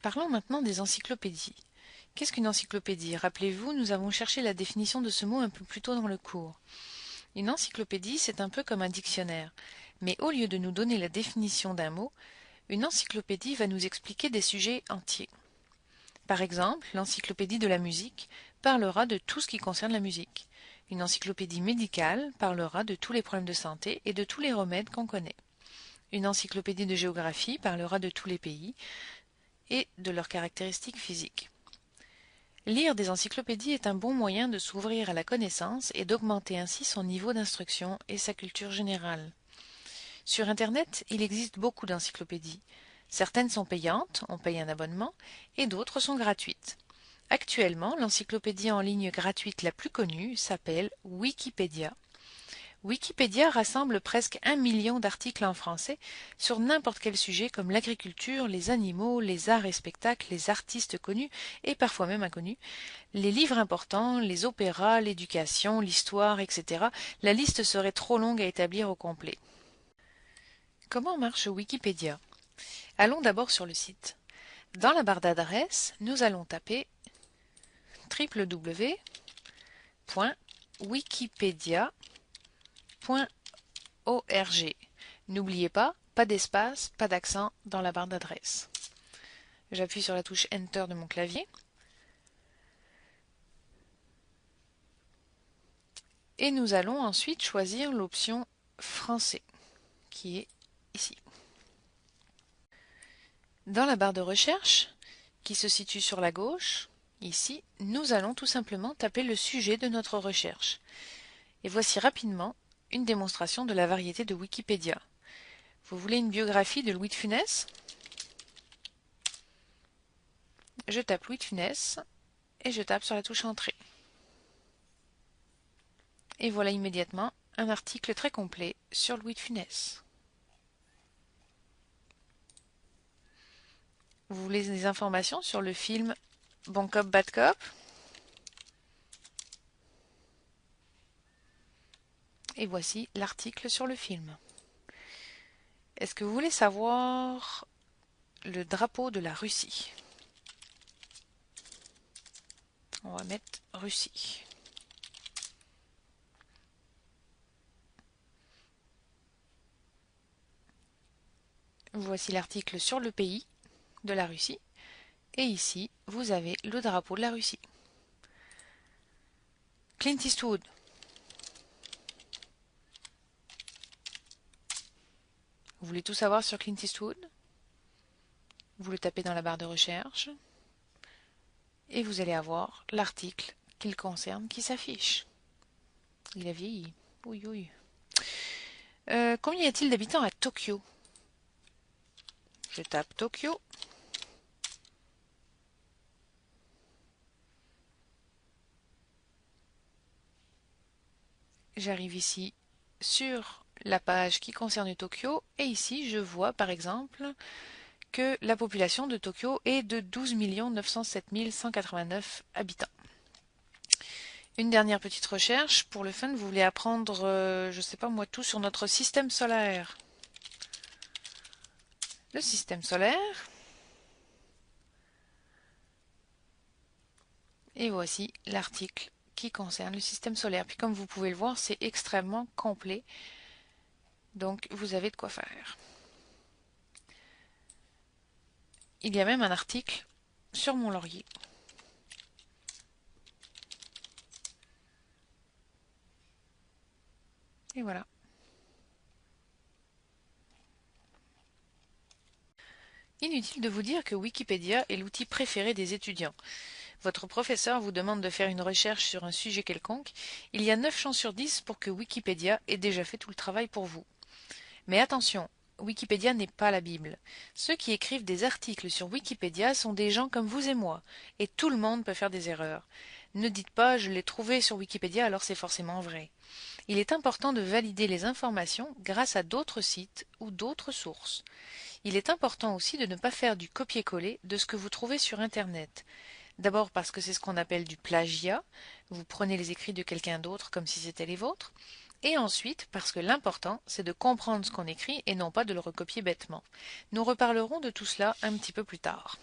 Parlons maintenant des encyclopédies. Qu'est-ce qu'une encyclopédie? Rappelez-vous, nous avons cherché la définition de ce mot un peu plus tôt dans le cours. Une encyclopédie, c'est un peu comme un dictionnaire. Mais au lieu de nous donner la définition d'un mot, une encyclopédie va nous expliquer des sujets entiers. Par exemple, l'encyclopédie de la musique parlera de tout ce qui concerne la musique. Une encyclopédie médicale parlera de tous les problèmes de santé et de tous les remèdes qu'on connaît. Une encyclopédie de géographie parlera de tous les pays et de leurs caractéristiques physiques. Lire des encyclopédies est un bon moyen de s'ouvrir à la connaissance et d'augmenter ainsi son niveau d'instruction et sa culture générale. Sur Internet, il existe beaucoup d'encyclopédies. Certaines sont payantes, on paye un abonnement, et d'autres sont gratuites. Actuellement, l'encyclopédie en ligne gratuite la plus connue s'appelle Wikipédia. Wikipédia rassemble presque 1 million d'articles en français sur n'importe quel sujet comme l'agriculture, les animaux, les arts et spectacles, les artistes connus et parfois même inconnus, les livres importants, les opéras, l'éducation, l'histoire, etc. La liste serait trop longue à établir au complet. Comment marche Wikipédia? Allons d'abord sur le site. Dans la barre d'adresse, nous allons taper www.wikipedia.org. N'oubliez pas d'espace, pas d'accent dans la barre d'adresse. J'appuie sur la touche Enter de mon clavier. Et nous allons ensuite choisir l'option Français, qui est ici. Dans la barre de recherche, qui se situe sur la gauche, ici, nous allons tout simplement taper le sujet de notre recherche. Et voici rapidement une démonstration de la variété de Wikipédia. Vous voulez une biographie de Louis de Funès? Je tape Louis de Funès et je tape sur la touche Entrée. Et voilà immédiatement un article très complet sur Louis de Funès. Vous voulez des informations sur le film Bon Cop, Bad Cop? Et voici l'article sur le film. Est-ce que vous voulez savoir le drapeau de la Russie? On va mettre Russie. Voici l'article sur le pays de la Russie. Et ici, vous avez le drapeau de la Russie. Clint Eastwood. Vous voulez tout savoir sur Clint Eastwood? Vous le tapez dans la barre de recherche. Et vous allez avoir l'article qu'il concerne qui s'affiche. Il a vieilli. Oui, oui. Combien y a-t-il d'habitants à Tokyo? Je tape Tokyo. J'arrive ici sur la page qui concerne Tokyo et ici je vois par exemple que la population de Tokyo est de 12 907 189 habitants. Une dernière petite recherche, pour le fun, vous voulez apprendre, je sais pas moi, tout sur notre système solaire. Le système solaire. Et voici l'article qui concerne le système solaire. Puis comme vous pouvez le voir, c'est extrêmement complet. Donc vous avez de quoi faire. Il y a même un article sur mon laurier. Et voilà. Inutile de vous dire que Wikipédia est l'outil préféré des étudiants. Votre professeur vous demande de faire une recherche sur un sujet quelconque, il y a 9 chances sur 10 pour que Wikipédia ait déjà fait tout le travail pour vous. Mais attention, Wikipédia n'est pas la Bible. Ceux qui écrivent des articles sur Wikipédia sont des gens comme vous et moi, et tout le monde peut faire des erreurs. Ne dites pas « je l'ai trouvé sur Wikipédia alors c'est forcément vrai ». Il est important de valider les informations grâce à d'autres sites ou d'autres sources. Il est important aussi de ne pas faire du copier-coller de ce que vous trouvez sur Internet. D'abord parce que c'est ce qu'on appelle du plagiat, vous prenez les écrits de quelqu'un d'autre comme si c'était les vôtres, et ensuite parce que l'important c'est de comprendre ce qu'on écrit et non pas de le recopier bêtement. Nous reparlerons de tout cela un petit peu plus tard.